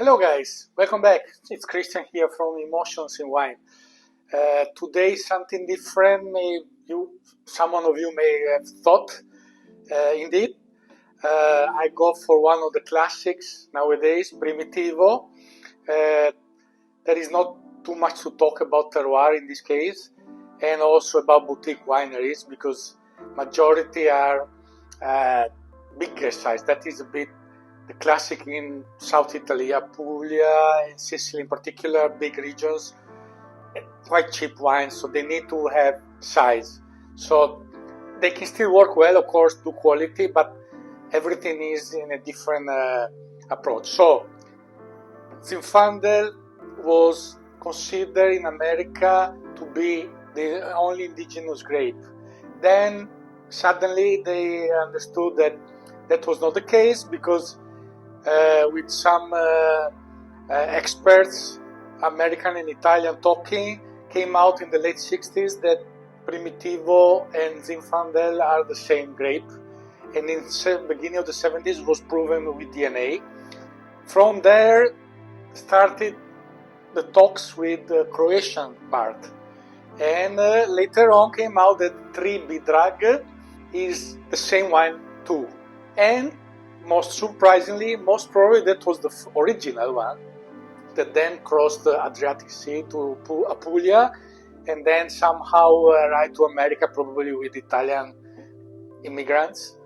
Hello guys, welcome back. It's Christian here from Emotions in Wine. Today something different. Someone of you may have thought. Indeed, I go for one of the classics nowadays, Primitivo. There is not too much to talk about terroir in this case, and also about boutique wineries because majority are bigger size. That is a bit the classic in South Italy, Apulia and Sicily in particular, big regions, quite cheap wines, so they need to have size. So they can still work well, of course, do quality, but everything is in a different approach. So Zinfandel was considered in America to be the only indigenous grape. Then suddenly they understood that that was not the case because with some experts, American and Italian talking, came out in the late 60s that Primitivo and Zinfandel are the same grape, and in the beginning of the 70s was proven with DNA. From there started the talks with the Croatian part, and later on came out that Tribidrag is the same wine too, and most surprisingly, most probably that was the original one that then crossed the Adriatic Sea to Apulia and then somehow arrived to America, probably with Italian immigrants.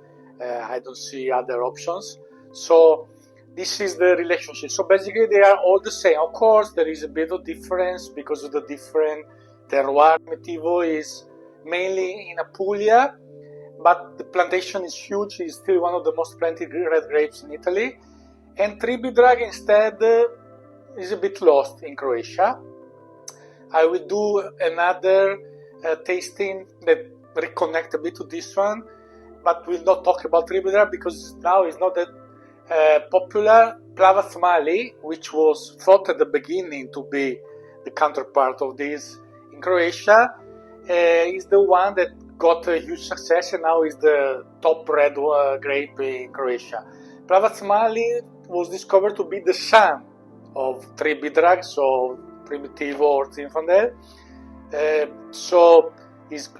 I don't see other options. So this is the relationship. So basically they are all the same. Of course, there is a bit of difference because of the different terroir. Primitivo is mainly in Apulia, but the plantation is huge. It's still one of the most planted red grapes in Italy. And Tribidrag instead is a bit lost in Croatia. I will do another tasting that reconnect a bit to this one, but we'll not talk about Tribidrag because now it's not that popular. Plavac, which was thought at the beginning to be the counterpart of this in Croatia, is the one that got a huge success and now is the top red grape in Croatia. Plavac was discovered to be the son of Tribidrag, so Primitivo or Zinfandel. So it's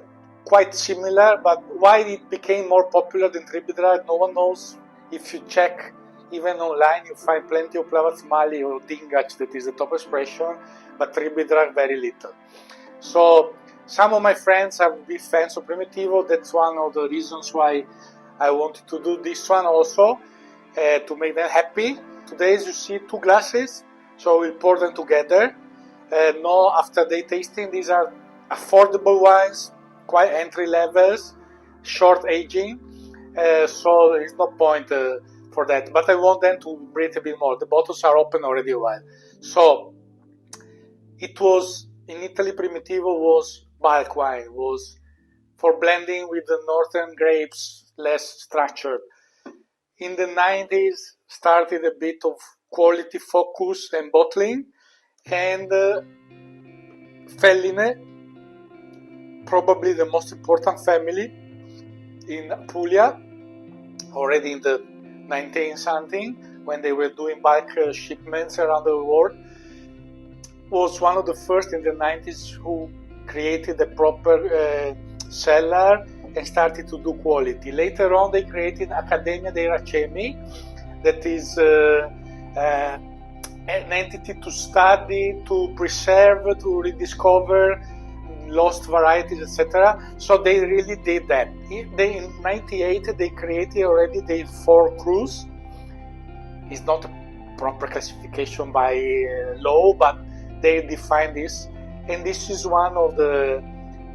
quite similar, but why it became more popular than Tribidrag, no one knows. If you check even online, you find plenty of Plavac or Dingac, that is the top expression, but Tribidrag very little. So some of my friends are big fans of Primitivo. That's one of the reasons why I wanted to do this one also, to make them happy. Today, as you see, 2 glasses, so we'll pour them together. No after-day tasting. These are affordable wines, quite entry levels, short aging, so there is no point for that. But I want them to breathe a bit more. The bottles are open already a while. So it was, in Italy, Primitivo was bulk wine, was for blending with the northern grapes, less structured. In the 90s, started a bit of quality focus and bottling, and Felline, probably the most important family in Apulia, already in the 19-something, when they were doing bulk shipments around the world, was one of the first in the 90s who created a proper cellar and started to do quality. Later on, they created Accademia dei Racemi, that is an entity to study, to preserve, to rediscover lost varieties, etc. So they really did that. In 98, they created already the 4 crus. It's not a proper classification by law, but they define this, and this is one of the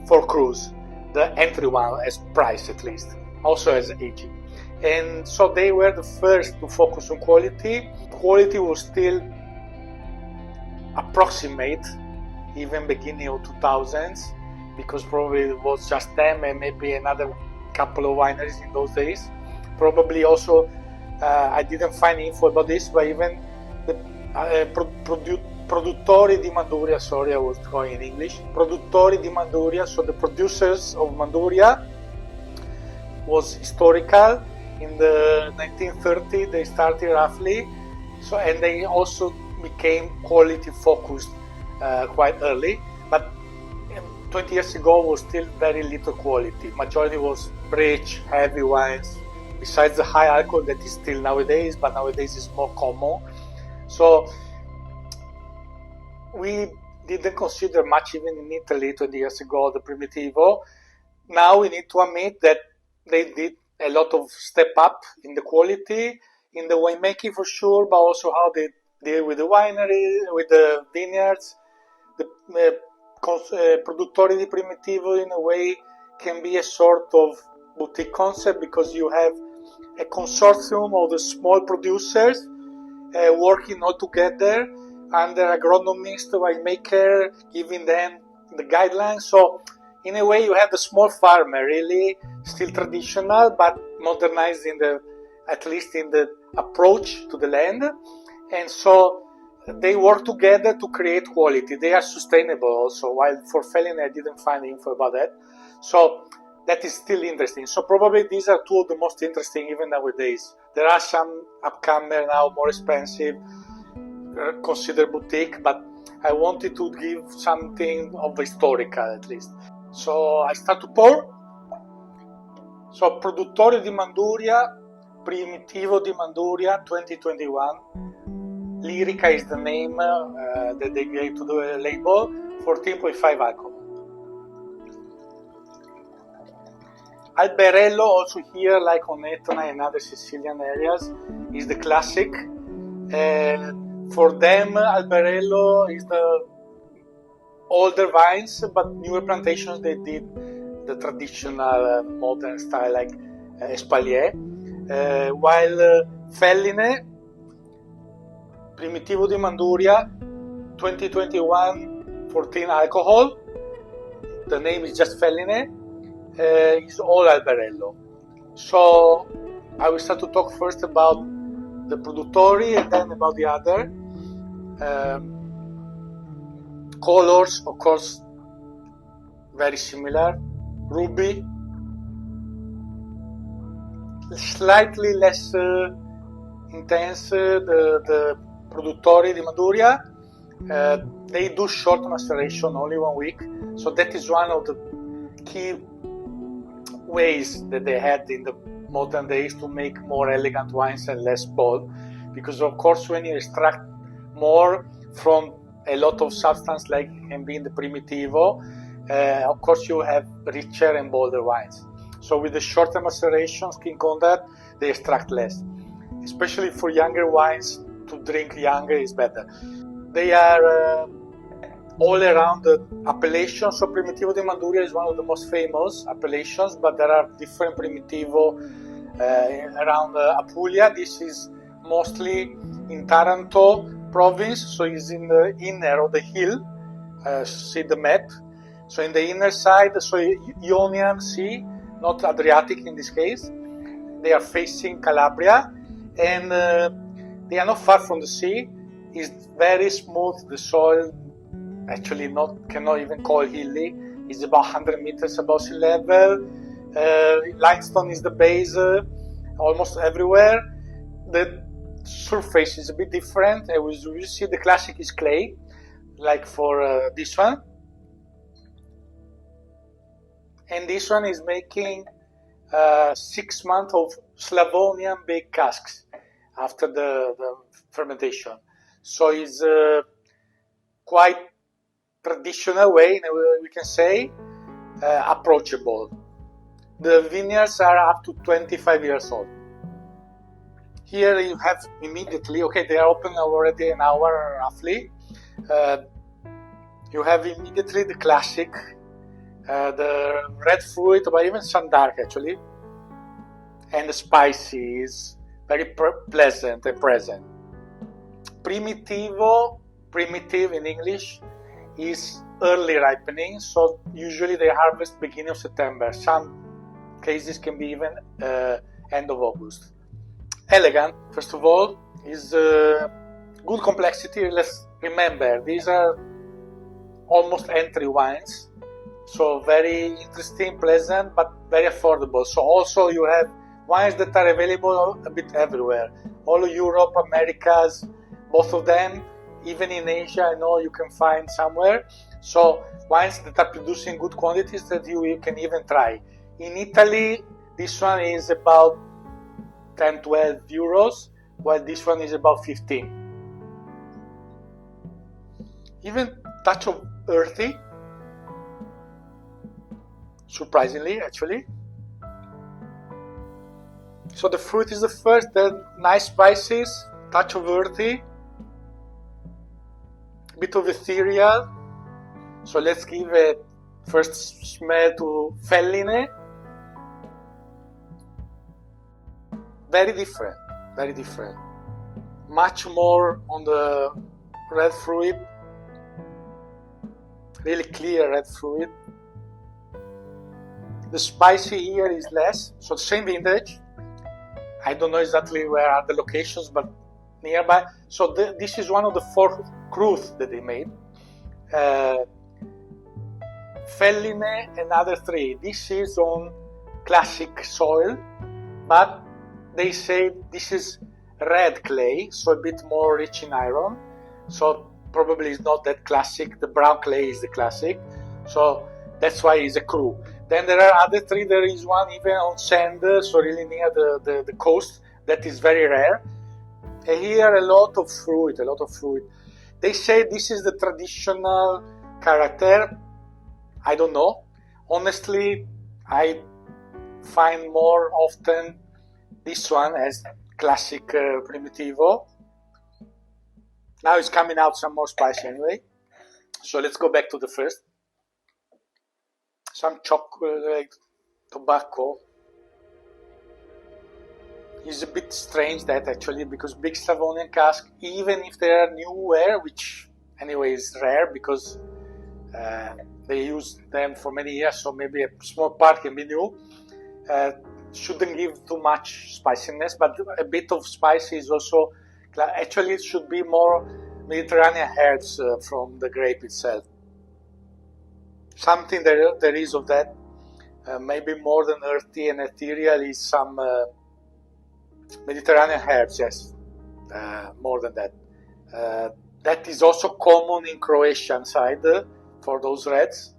4 crus, the entry one as price at least, also as aging. And so they were the first to focus on quality. Quality was still approximate, even beginning of 2000s, because probably it was just them and maybe another couple of wineries in those days. Probably also, I didn't find info about this, but even the Produttori di Manduria, sorry, I was going in English. Produttori di Manduria, so the producers of Manduria, was historical. In the 1930s, they started roughly, So, and they also became quality focused quite early, but 20 years ago was still very little quality. Majority was rich, heavy wines, besides the high alcohol that is still nowadays, but nowadays is more common. So we didn't consider much even in Italy 20 years ago, the Primitivo. Now we need to admit that they did a lot of step up in the quality, in the winemaking for sure, but also how they deal with the winery, with the vineyards. The Produttori di Primitivo in a way can be a sort of boutique concept because you have a consortium of the small producers working all together under agronomist, winemaker, giving them the guidelines. So in a way you have the small farmer, really still traditional, but modernized at least in the approach to the land. And so they work together to create quality. They are sustainable also, while for Feline I didn't find info about that. So that is still interesting. So probably these are two of the most interesting even nowadays. There are some upcoming now, more expensive, considered boutique, but I wanted to give something of historical at least. So I start to pour. So Produttori di Manduria, Primitivo di Manduria 2021. Lyrica is the name that they gave to the label. 14.5 alcohol. Albarello, also here, like on Etna and other Sicilian areas, is the classic. For them, Albarello is the older vines, but newer plantations they did the traditional modern style like Espalier. While Felline, Primitivo di Manduria, 2021, 14 alcohol. The name is just Felline. Is all Albarello. So I will start to talk first about the Produttori and then about the other. Colors, of course, very similar. Ruby, slightly less intense. The Produttori di Manduria, they do short maceration, only 1 week. So that is one of the key ways that they had in the modern days to make more elegant wines and less bold, because of course when you extract more from a lot of substance like can be in the Primitivo, of course you have richer and bolder wines. So with the shorter maceration, skin contact, they extract less. Especially for younger wines, to drink younger is better. They are all around the appellations. So Primitivo di Manduria is one of the most famous appellations, but there are different Primitivo around Apulia. This is mostly in Taranto province, so it's in the inner of the hill. See the map. So in the inner side, so Ionian Sea, not Adriatic in this case. They are facing Calabria, and they are not far from the sea. It's very smooth, the soil. Actually, cannot even call hilly. It's about 100 meters above sea level. Limestone is the base, almost everywhere. The surface is a bit different. You see the classic is clay, like for this one. And this one is making 6 months of Slavonian baked casks after the fermentation. So it's quite traditional way, we can say, approachable. The vineyards are up to 25 years old. Here you have immediately, okay, they are open already an hour roughly. You have immediately the classic, the red fruit, but even some dark actually, and the spicy is very pleasant and present. Primitive in English, is early ripening, so usually they harvest beginning of September. Some cases can be even end of August. Elegant, first of all, is good complexity. Let's remember, these are almost entry wines, so very interesting, pleasant, but very affordable. So also you have wines that are available a bit everywhere. all Europe, Americas, both of them. Even in Asia, I know you can find somewhere. So wines that are producing good quantities that you can even try. In Italy, this one is about 10-12 euros, while this one is about 15. Even touch of earthy, surprisingly, actually. So the fruit is the first, then nice spices, touch of earthy, bit of ethereal. So let's give a first smell to Felline. Very different, very different. Much more on the red fruit, really clear red fruit. The spicy here is less, so same vintage. I don't know exactly where are the locations, but nearby. So this is one of the 4 crus that they made. Felline, another 3. This is on classic soil, but they say this is red clay, so a bit more rich in iron. So probably it's not that classic. The brown clay is the classic. So that's why it's a cru. Then there are other 3. There is one even on sand, so really near the coast, that is very rare. And here a lot of fruit. They say this is the traditional character. I don't know. Honestly, I find more often this one as classic Primitivo. Now it's coming out some more spicy anyway. So let's go back to the first. Some chocolate, tobacco. It's a bit strange that actually, because big Slavonian cask, even if they are newer, which anyway is rare because they use them for many years, so maybe a small part can be new, shouldn't give too much spiciness, but a bit of spice is also, actually it should be more Mediterranean herbs from the grape itself. Something there is of that, maybe more than earthy and ethereal, is some Mediterranean herbs, yes, more than that. That is also common in Croatian side for those reds.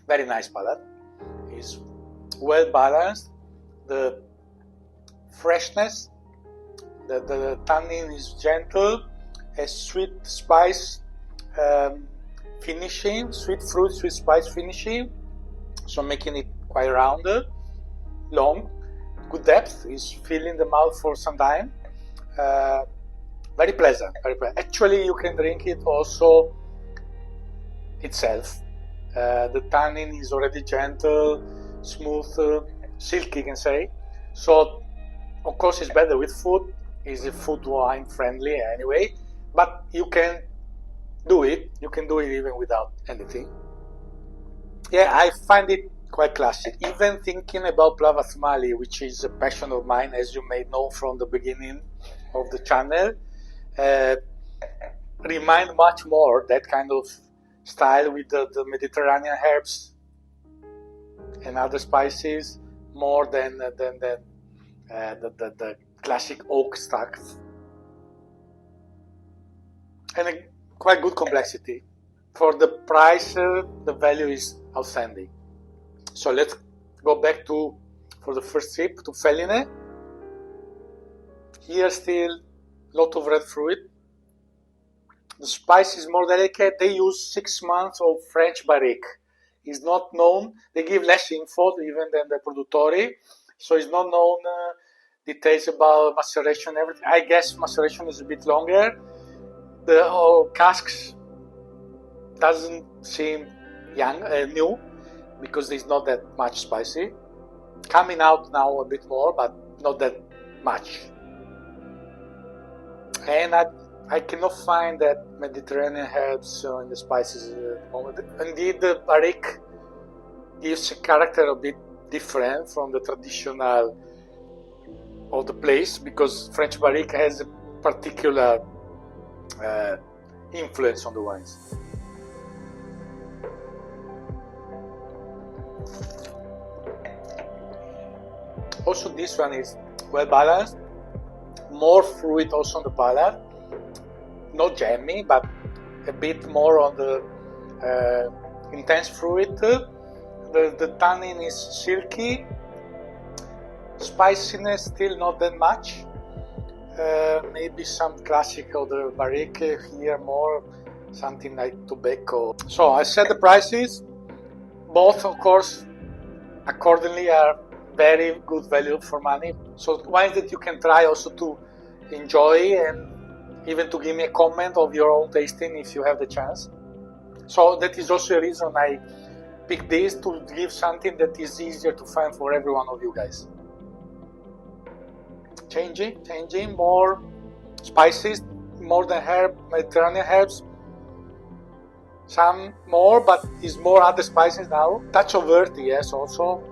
Very nice palate. Is well balanced. The freshness, the tannin is gentle, a sweet spice finishing, sweet fruit, sweet spice finishing, so making it quite rounded, long, good depth, is filling the mouth for some time. Very pleasant, very pleasant. Actually, you can drink it also itself. The tannin is already gentle, smooth, silky, you can say. So, of course, it's better with food. It's a food wine friendly anyway, but you can do it. You can do it even without anything. Yeah, I find it quite classic. Even thinking about Plavathmali, which is a passion of mine, as you may know from the beginning of the channel, remind much more that kind of style with the Mediterranean herbs and other spices more than the classic oak stack. And a quite good complexity. For the price, the value is outstanding. So let's go back for the first sip, to Felline. Here still a lot of red fruit. The spice is more delicate. They use 6 months of French barrique. It's not known. They give less info even than the produttori. So it's not known details about maceration, everything. I guess maceration is a bit longer. The casks doesn't seem young, new, because there's not that much spicy. Coming out now a bit more, but not that much. And I cannot find that Mediterranean herbs in the spices at the moment. Indeed, the barrique gives a character a bit different from the traditional of the place, because French barrique has a particular influence on the wines. Also, this one is well balanced, more fruit also on the palate, not jammy, but a bit more on the intense fruit. The tannin is silky, spiciness still not that much. Maybe some classic of the barrique here, more something like tobacco. So I set the prices. Both, of course, accordingly are very good value for money. So wines that you can try also to enjoy and even to give me a comment of your own tasting if you have the chance. So that is also a reason I picked this, to give something that is easier to find for every one of you guys. Changing, more spices, more than Mediterranean herbs. Some more, but it's more other spices now. Touch of earth, yes, also.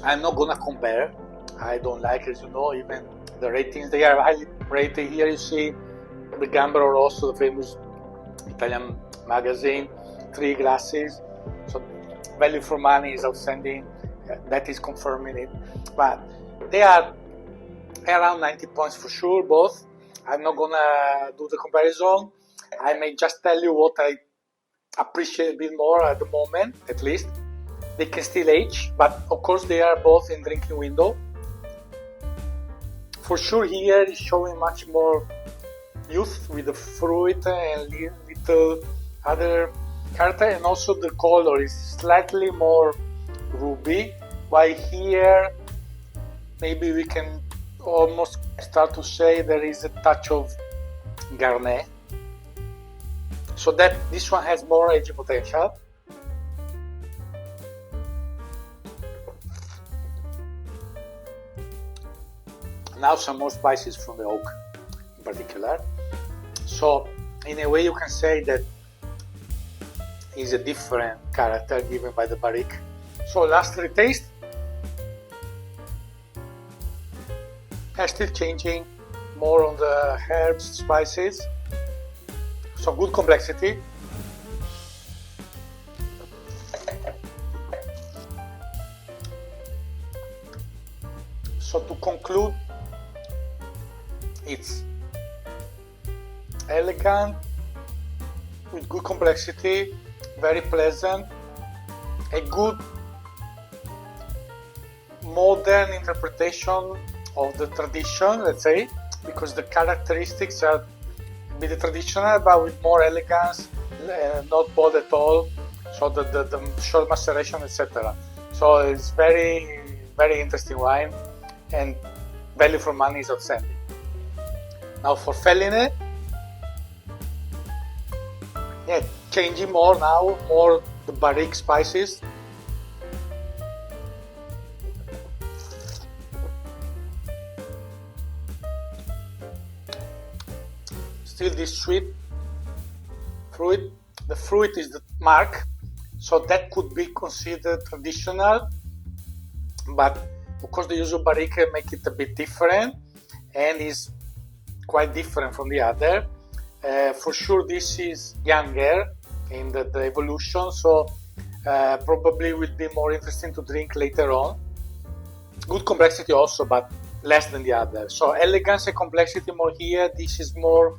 I'm not gonna compare. I don't like, as you know, even the ratings. They are highly rated. Here you see the Gambero Rosso, the famous Italian magazine, 3 glasses. So value for money is outstanding. That is confirming it. But they are around 90 points for sure, both. I'm not gonna do the comparison. I may just tell you what I appreciate a bit more at the moment, at least. They can still age, but of course they are both in drinking window. For sure here is showing much more youth with the fruit and little other character, and also the color is slightly more ruby, while here maybe we can almost start to say there is a touch of Garnet. So that this one has more aging potential. Now some more spices from the oak in particular. So in a way you can say that is a different character given by the barrique. So lastly, taste. Still changing, more on the herbs, spices. So good complexity. So to conclude, it's elegant, with good complexity, very pleasant, a good modern interpretation of the tradition, let's say, because the characteristics are a bit traditional but with more elegance, not bold at all, so the short maceration, etc. So it's very interesting wine, and value for money is outstanding. Now for Felline, changing more now, more the barrique spices. Still this sweet fruit. The fruit is the mark, so that could be considered traditional, but of course the use of barrique make it a bit different and is quite different from the other. For sure this is younger in the evolution, so probably will be more interesting to drink later on. Good complexity also, but less than the other. So elegance and complexity more here. This is more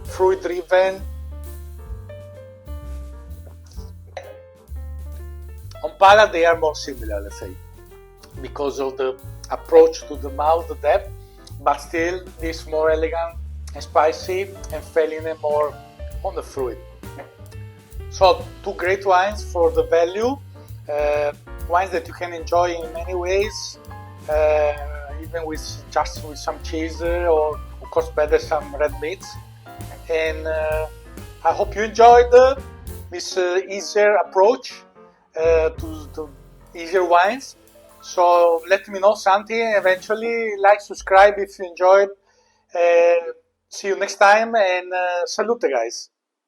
fruit driven. On palate they are more similar, let's say, because of the approach to the mouth, the depth, but still this more elegant and spicy, and Felline more on the fruit. So 2 great wines for the value, wines that you can enjoy in many ways, even with some cheese, or of course better some red meats. And I hope you enjoyed this easier approach to easier wines. So let me know something eventually, like, subscribe if you enjoyed. See you next time, and salute guys.